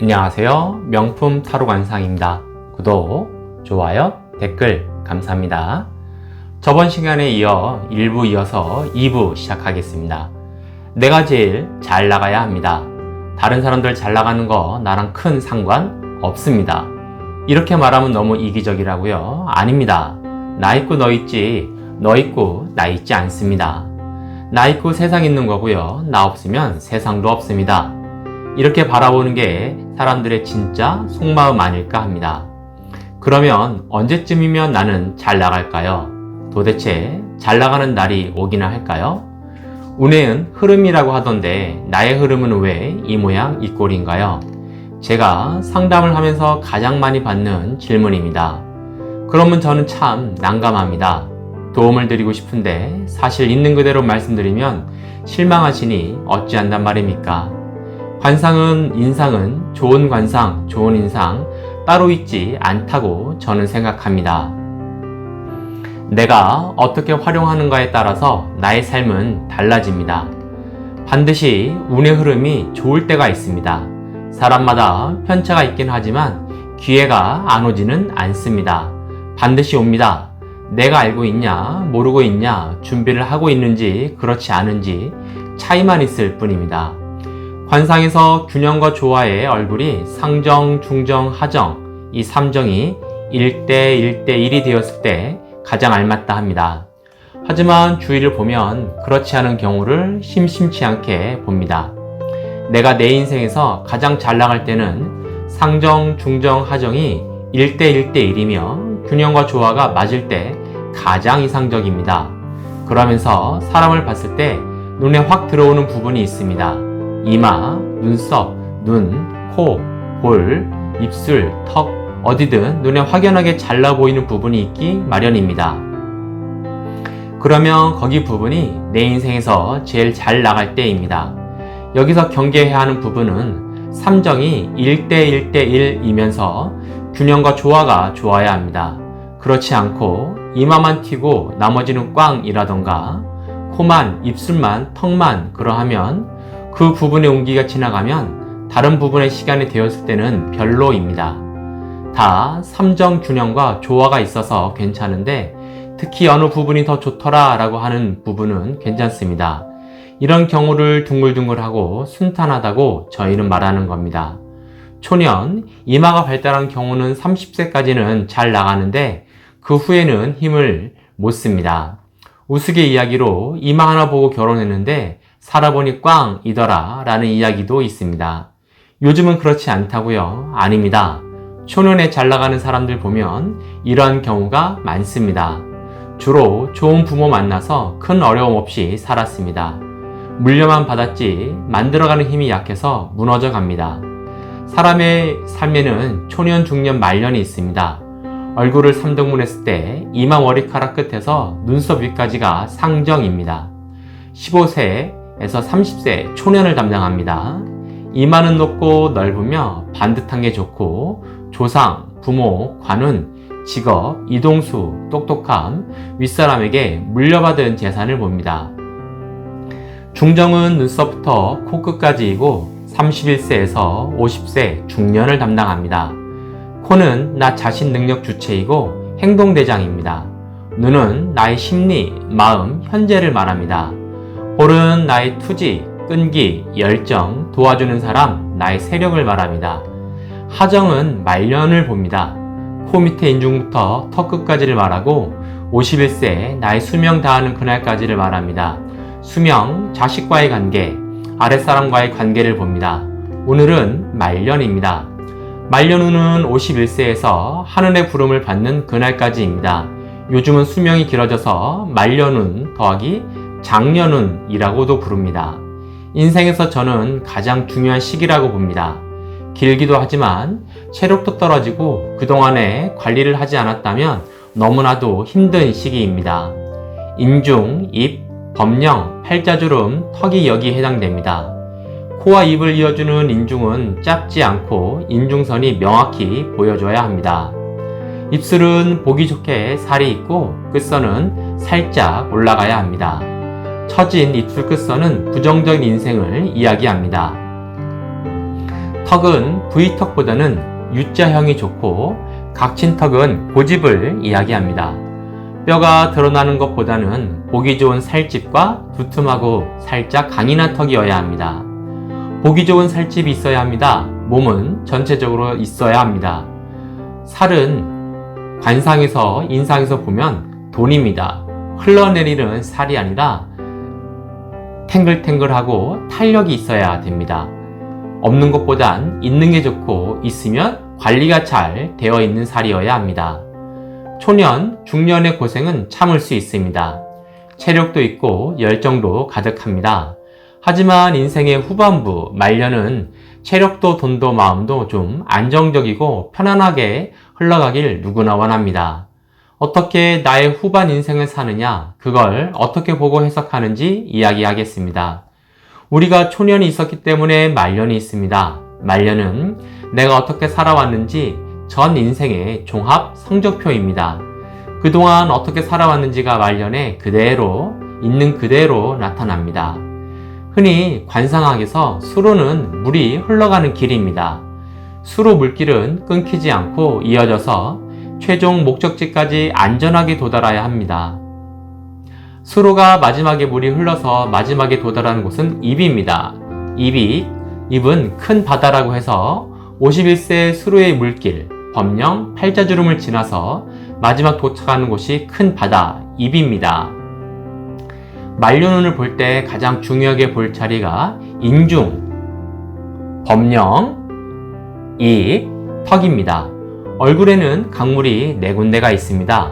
안녕하세요. 명품 타로 관상입니다. 구독, 좋아요, 댓글 감사합니다. 저번 시간에 이어 1부 이어서 2부 시작하겠습니다. 내가 제일 잘 나가야 합니다. 다른 사람들 잘 나가는 거 나랑 큰 상관 없습니다. 이렇게 말하면 너무 이기적이라고요? 아닙니다. 나 있고 너 있지, 너 있고 나 있지 않습니다. 나 있고 세상 있는 거고요. 나 없으면 세상도 없습니다. 이렇게 바라보는 게 사람들의 진짜 속마음 아닐까 합니다. 그러면 언제쯤이면 나는 잘 나갈까요? 도대체 잘 나가는 날이 오기나 할까요? 운해는 흐름이라고 하던데 나의 흐름은 왜 이 모양 이 꼴인가요? 제가 상담을 하면서 가장 많이 받는 질문입니다. 그러면 저는 참 난감합니다. 도움을 드리고 싶은데 사실 있는 그대로 말씀드리면 실망하시니 어찌한단 말입니까? 관상은, 인상은 좋은 관상, 좋은 인상 따로 있지 않다고 저는 생각합니다. 내가 어떻게 활용하는가에 따라서 나의 삶은 달라집니다. 반드시 운의 흐름이 좋을 때가 있습니다. 사람마다 편차가 있긴 하지만 기회가 안 오지는 않습니다. 반드시 옵니다. 내가 알고 있냐, 모르고 있냐, 준비를 하고 있는지, 그렇지 않은지 차이만 있을 뿐입니다. 관상에서 균형과 조화의 얼굴이 상정, 중정, 하정 이 3정이 1대 1대 1이 되었을 때 가장 알맞다 합니다. 하지만 주위를 보면 그렇지 않은 경우를 심심치 않게 봅니다. 내가 내 인생에서 가장 잘 나갈 때는 상정, 중정, 하정이 1대 1대 1이며 균형과 조화가 맞을 때 가장 이상적입니다. 그러면서 사람을 봤을 때 눈에 확 들어오는 부분이 있습니다. 이마, 눈썹, 눈, 코, 볼, 입술, 턱 어디든 눈에 확연하게 잘나 보이는 부분이 있기 마련입니다. 그러면 거기 부분이 내 인생에서 제일 잘 나갈 때입니다. 여기서 경계해야 하는 부분은 3정이 1대 1대 1이면서 균형과 조화가 좋아야 합니다. 그렇지 않고 이마만 튀고 나머지는 꽝이라던가 코만, 입술만, 턱만 그러하면 그 부분의 운기가 지나가면 다른 부분의 시간이 되었을 때는 별로입니다. 다 3정 균형과 조화가 있어서 괜찮은데 특히 어느 부분이 더 좋더라 라고 하는 부분은 괜찮습니다. 이런 경우를 둥글둥글하고 순탄하다고 저희는 말하는 겁니다. 초년, 이마가 발달한 경우는 30세까지는 잘 나가는데 그 후에는 힘을 못 씁니다. 우스갯이야기로 이마 하나 보고 결혼했는데 살아보니 꽝이더라 라는 이야기도 있습니다. 요즘은 그렇지 않다고요? 아닙니다. 초년에 잘 나가는 사람들 보면 이런 경우가 많습니다. 주로 좋은 부모 만나서 큰 어려움 없이 살았습니다. 물려만 받았지 만들어가는 힘이 약해서 무너져 갑니다. 사람의 삶에는 초년, 중년, 말년이 있습니다. 얼굴을 3등분 했을 때 이마 머리카락 끝에서 눈썹 위까지가 상정입니다. 15세에서 30세 초년을 담당합니다. 이마는 높고 넓으며 반듯한 게 좋고 조상, 부모, 관운, 직업, 이동수, 똑똑함, 윗사람에게 물려받은 재산을 봅니다. 중정은 눈썹부터 코끝까지이고 31세에서 50세 중년을 담당합니다. 코는 나 자신 능력 주체이고 행동대장입니다. 눈은 나의 심리, 마음, 현재를 말합니다. 볼은 나의 투지, 끈기, 열정, 도와주는 사람, 나의 세력을 말합니다. 하정은 말년을 봅니다. 코 밑에 인중부터 턱 끝까지를 말하고 51세 나의 수명 다하는 그날까지를 말합니다. 수명, 자식과의 관계, 아랫사람과의 관계를 봅니다. 오늘은 말년입니다. 말년운은 51세에서 하늘의 부름을 받는 그날까지입니다. 요즘은 수명이 길어져서 말년운 더하기 장년운이라고도 부릅니다. 인생에서 저는 가장 중요한 시기라고 봅니다. 길기도 하지만 체력도 떨어지고 그동안에 관리를 하지 않았다면 너무나도 힘든 시기입니다. 인중, 입, 범령, 팔자주름, 턱이 여기에 해당됩니다. 코와 입을 이어주는 인중은 짧지 않고 인중선이 명확히 보여줘야 합니다. 입술은 보기 좋게 살이 있고 끝선은 살짝 올라가야 합니다. 처진 입술 끝선은 부정적인 인생을 이야기합니다. 턱은 V턱보다는 U자형이 좋고 각진 턱은 고집을 이야기합니다. 뼈가 드러나는 것보다는 보기 좋은 살집과 두툼하고 살짝 강인한 턱이어야 합니다. 보기 좋은 살집이 있어야 합니다. 몸은 전체적으로 있어야 합니다. 살은 관상에서 인상에서 보면 돈입니다. 흘러내리는 살이 아니라 탱글탱글하고 탄력이 있어야 됩니다. 없는 것보단 있는 게 좋고 있으면 관리가 잘 되어 있는 살이어야 합니다. 초년, 중년의 고생은 참을 수 있습니다. 체력도 있고 열정도 가득합니다. 하지만 인생의 후반부, 말년은 체력도 돈도 마음도 좀 안정적이고 편안하게 흘러가길 누구나 원합니다. 어떻게 나의 후반 인생을 사느냐, 그걸 어떻게 보고 해석하는지 이야기하겠습니다. 우리가 초년이 있었기 때문에 말년이 있습니다. 말년은 내가 어떻게 살아왔는지 전 인생의 종합 성적표입니다. 그동안 어떻게 살아왔는지가 말년에 그대로, 있는 그대로 나타납니다. 흔히 관상학에서 수로는 물이 흘러가는 길입니다. 수로 물길은 끊기지 않고 이어져서 최종 목적지까지 안전하게 도달해야 합니다. 수로가 마지막에 물이 흘러서 마지막에 도달하는 곳은 입입니다. 입은 큰 바다라고 해서 51세 수로의 물길, 법령 팔자주름을 지나서 마지막 도착하는 곳이 큰 바다, 입입니다. 말년운을 볼 때 가장 중요하게 볼 자리가 인중, 법령, 입, 턱입니다. 얼굴에는 강물이 4군데가 있습니다.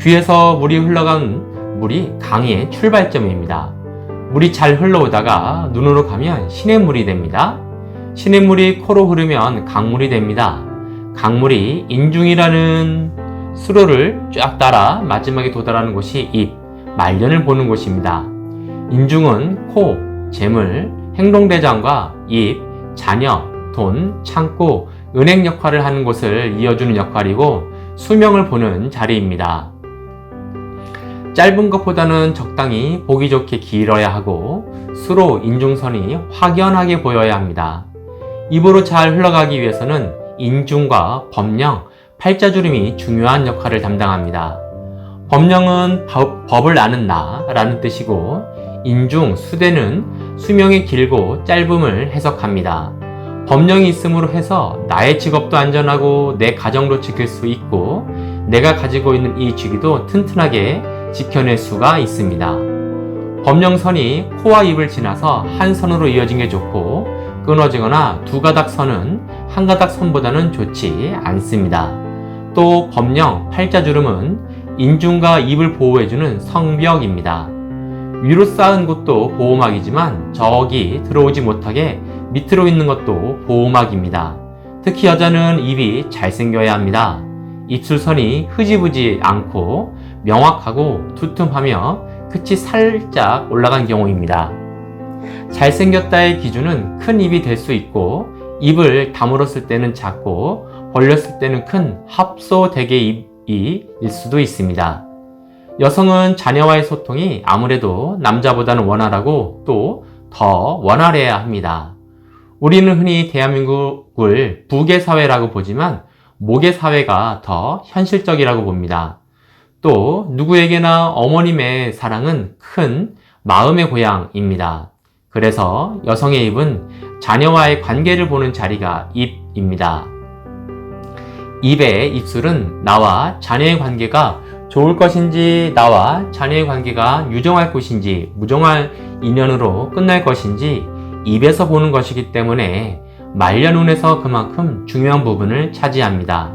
귀에서 물이 흘러간 물이 강의 출발점입니다. 물이 잘 흘러오다가 눈으로 가면 시냇물이 됩니다. 시냇물이 코로 흐르면 강물이 됩니다. 강물이 인중이라는 수로를 쫙 따라 마지막에 도달하는 곳이 입, 말년을 보는 곳입니다. 인중은 코, 재물, 행동대장과 입, 자녀, 돈, 창고, 은행 역할을 하는 곳을 이어주는 역할이고 수명을 보는 자리입니다. 짧은 것보다는 적당히 보기 좋게 길어야 하고 수로 인중선이 확연하게 보여야 합니다. 입으로 잘 흘러가기 위해서는 인중과 법령, 팔자주름이 중요한 역할을 담당합니다. 법령은 법을 아는 나라는 뜻이고 인중, 수대는 수명이 길고 짧음을 해석합니다. 법령이 있음으로 해서 나의 직업도 안전하고 내 가정도 지킬 수 있고 내가 가지고 있는 이 직위도 튼튼하게 지켜낼 수가 있습니다. 법령선이 코와 입을 지나서 한 선으로 이어진 게 좋고 끊어지거나 두 가닥 선은 한 가닥 선보다는 좋지 않습니다. 또 법령, 팔자주름은 인중과 입을 보호해주는 성벽입니다. 위로 쌓은 곳도 보호막이지만 저기 들어오지 못하게 밑으로 있는 것도 보호막입니다. 특히 여자는 입이 잘생겨야 합니다. 입술선이 흐지부지 않고 명확하고 두툼하며 끝이 살짝 올라간 경우입니다. 잘생겼다의 기준은 큰 입이 될 수 있고 입을 다물었을 때는 작고 벌렸을 때는 큰 합소대개 입일 수도 있습니다. 여성은 자녀와의 소통이 아무래도 남자보다는 원활하고 또 더 원활해야 합니다. 우리는 흔히 대한민국을 부계 사회라고 보지만 모계 사회가 더 현실적이라고 봅니다. 또 누구에게나 어머님의 사랑은 큰 마음의 고향입니다. 그래서 여성의 입은 자녀와의 관계를 보는 자리가 입입니다. 입의 입술은 나와 자녀의 관계가 좋을 것인지 나와 자녀의 관계가 유정할 것인지 무정할 인연으로 끝날 것인지 입에서 보는 것이기 때문에 말년운에서 그만큼 중요한 부분을 차지합니다.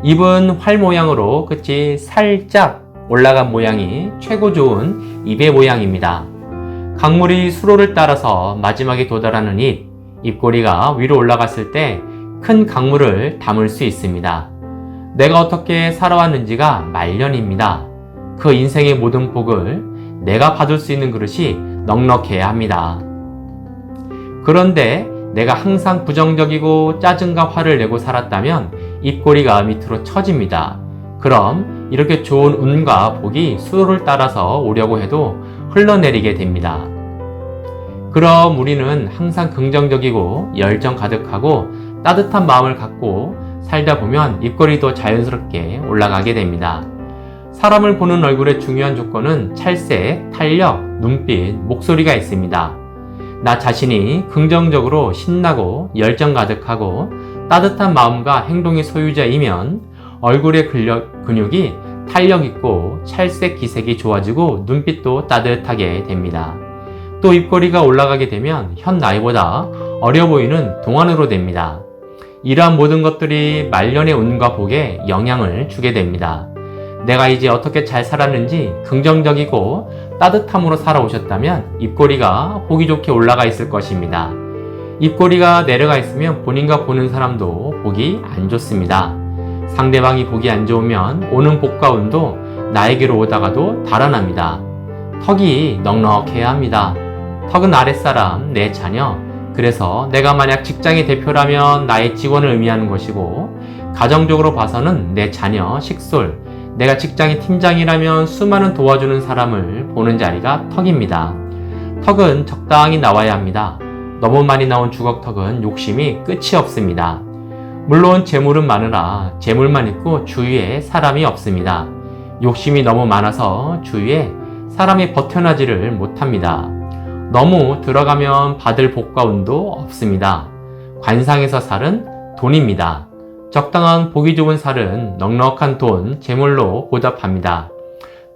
입은 활 모양으로 끝이 살짝 올라간 모양이 최고 좋은 입의 모양입니다. 강물이 수로를 따라서 마지막에 도달하는 입, 입꼬리가 위로 올라갔을 때 큰 강물을 담을 수 있습니다. 내가 어떻게 살아왔는지가 말년입니다. 그 인생의 모든 복을 내가 받을 수 있는 그릇이 넉넉해야 합니다. 그런데 내가 항상 부정적이고 짜증과 화를 내고 살았다면 입꼬리가 밑으로 처집니다. 그럼 이렇게 좋은 운과 복이 수로를 따라서 오려고 해도 흘러내리게 됩니다. 그럼 우리는 항상 긍정적이고 열정 가득하고 따뜻한 마음을 갖고 살다 보면 입꼬리도 자연스럽게 올라가게 됩니다. 사람을 보는 얼굴의 중요한 조건은 찰색, 탄력, 눈빛, 목소리가 있습니다. 나 자신이 긍정적으로 신나고 열정 가득하고 따뜻한 마음과 행동의 소유자이면 얼굴의 근육이 탄력 있고 찰색 기색이 좋아지고 눈빛도 따뜻하게 됩니다. 또 입꼬리가 올라가게 되면 현 나이보다 어려 보이는 동안으로 됩니다. 이러한 모든 것들이 말년의 운과 복에 영향을 주게 됩니다. 내가 이제 어떻게 잘 살았는지 긍정적이고 따뜻함으로 살아오셨다면 입꼬리가 보기 좋게 올라가 있을 것입니다. 입꼬리가 내려가 있으면 본인과 보는 사람도 보기 안 좋습니다. 상대방이 보기 안 좋으면 오는 복과 운도 나에게로 오다가도 달아납니다. 턱이 넉넉해야 합니다. 턱은 아랫사람, 내 자녀. 그래서 내가 만약 직장의 대표라면 나의 직원을 의미하는 것이고, 가정적으로 봐서는 내 자녀, 식솔. 내가 직장의 팀장이라면 수많은 도와주는 사람을 보는 자리가 턱입니다. 턱은 적당히 나와야 합니다. 너무 많이 나온 주걱턱은 욕심이 끝이 없습니다. 물론 재물은 많으나 재물만 있고 주위에 사람이 없습니다. 욕심이 너무 많아서 주위에 사람이 버텨나지를 못합니다. 너무 들어가면 받을 복과 운도 없습니다. 관상에서 살은 돈입니다. 적당한 보기 좋은 살은 넉넉한 돈, 재물로 보답합니다.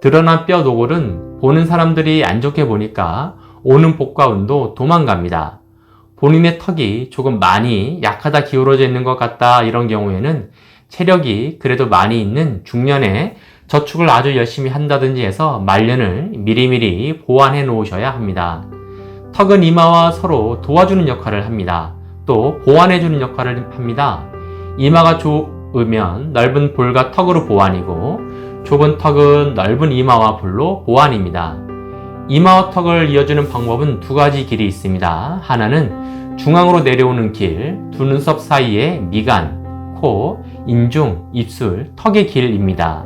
드러난 뼈 노골은 보는 사람들이 안 좋게 보니까 오는 복과 운도 도망갑니다. 본인의 턱이 조금 많이 약하다 기울어져 있는 것 같다 이런 경우에는 체력이 그래도 많이 있는 중년에 저축을 아주 열심히 한다든지 해서 말년을 미리미리 보완해 놓으셔야 합니다. 턱은 이마와 서로 도와주는 역할을 합니다. 또 보완해 주는 역할을 합니다. 이마가 좁으면 넓은 볼과 턱으로 보완이고 좁은 턱은 넓은 이마와 볼로 보완입니다. 이마와 턱을 이어주는 방법은 두 가지 길이 있습니다. 하나는 중앙으로 내려오는 길, 두 눈썹 사이의 미간, 코, 인중, 입술, 턱의 길입니다.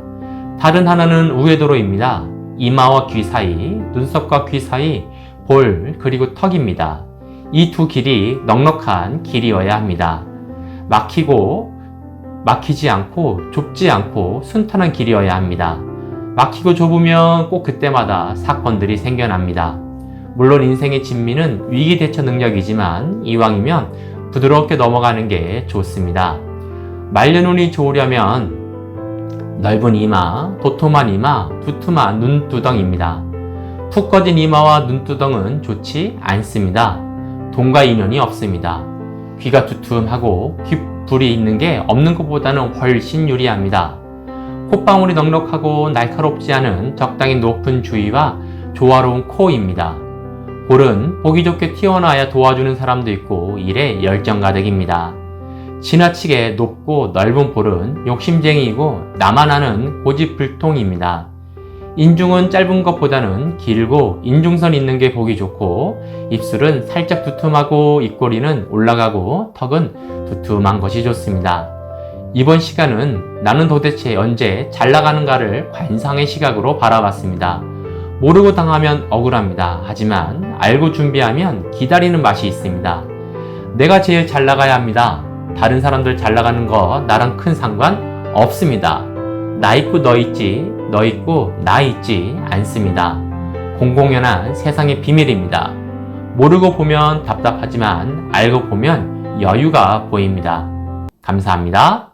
다른 하나는 우회도로입니다. 이마와 귀 사이, 눈썹과 귀 사이, 볼, 그리고 턱입니다. 이 두 길이 넉넉한 길이어야 합니다. 막히지 않고 좁지 않고 순탄한 길이어야 합니다. 막히고 좁으면 꼭 그때마다 사건들이 생겨납니다. 물론 인생의 진미는 위기 대처 능력이지만 이왕이면 부드럽게 넘어가는 게 좋습니다. 말년운이 좋으려면 넓은 이마, 도톰한 이마, 두툼한 눈두덩입니다. 푹 꺼진 이마와 눈두덩은 좋지 않습니다. 돈과 인연이 없습니다. 귀가 두툼하고 귓불이 있는 게 없는 것보다는 훨씬 유리합니다. 콧방울이 넉넉하고 날카롭지 않은 적당히 높은 주위와 조화로운 코입니다. 볼은 보기 좋게 튀어나와야 도와주는 사람도 있고 일에 열정 가득입니다. 지나치게 높고 넓은 볼은 욕심쟁이이고 나만 아는 고집불통입니다. 인중은 짧은 것보다는 길고 인중선 있는 게 보기 좋고 입술은 살짝 두툼하고 입꼬리는 올라가고 턱은 두툼한 것이 좋습니다. 이번 시간은 나는 도대체 언제 잘 나가는가를 관상의 시각으로 바라봤습니다. 모르고 당하면 억울합니다. 하지만 알고 준비하면 기다리는 맛이 있습니다. 내가 제일 잘 나가야 합니다. 다른 사람들 잘 나가는 거 나랑 큰 상관 없습니다. 나 있고 너 있지, 너 있고 나 있지 않습니다. 공공연한 세상의 비밀입니다. 모르고 보면 답답하지만 알고 보면 여유가 보입니다. 감사합니다.